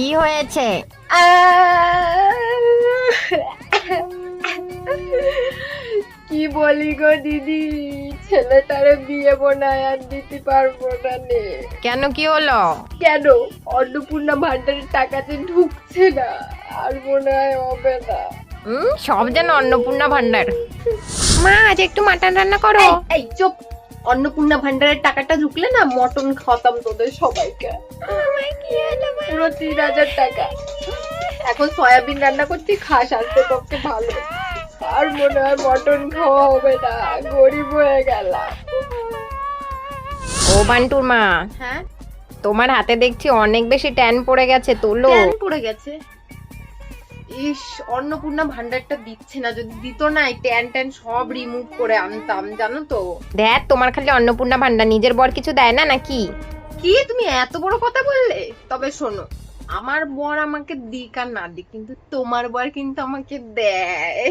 কি হয়েছে? কি বলি গো দিদি, ছেলেটারে বিয়ে বোনায় আর দিতে পারবো না নে। কেন, কি হলো? কেন? অন্নপূর্ণা ভান্ডারের টাকাতে ঢুকছে না, আর মনে হয় হবে না। সব যেন অন্নপূর্ণা ভান্ডার। মা, আজ একটু মাটন রান্না করো। এই চুপ! অন্নপূর্ণা ভান্ডারের টাকাটা ঢুকলে না মটন খাওয়াতাম তোদের সবাইকে। পুরো 3,000 টাকা। এখন সয়াবিন রান্না করছি, খাস আনতে পক্ষে ভালো। আর মনে হয় মটন খাওয়া হবে না, গরিব হয়ে গেলাম। ও বান্টুর মা, হ্যাঁ, তোমার হাতে দেখছি অনেক বেশি ট্যান পড়ে গেছে, তোলো। ট্যান পড়ে গেছে? ইস, অন্নপূর্ণা ভান্ডারটা দিচ্ছে না, যদি দিত না এই ট্যান ট্যান সব রিমুভ করে আনতাম, জানো তো। দেখ, তোমার খালি অন্নপূর্ণা ভান্ডার, নিজের বর কিছু দেয় না নাকি? কি তুমি এত বড় কথা বললে? তবে শোনো, আমার বর আমাকে দিক আর না দিক, কিন্তু তোমার বর কিন্তু আমাকে দেয়।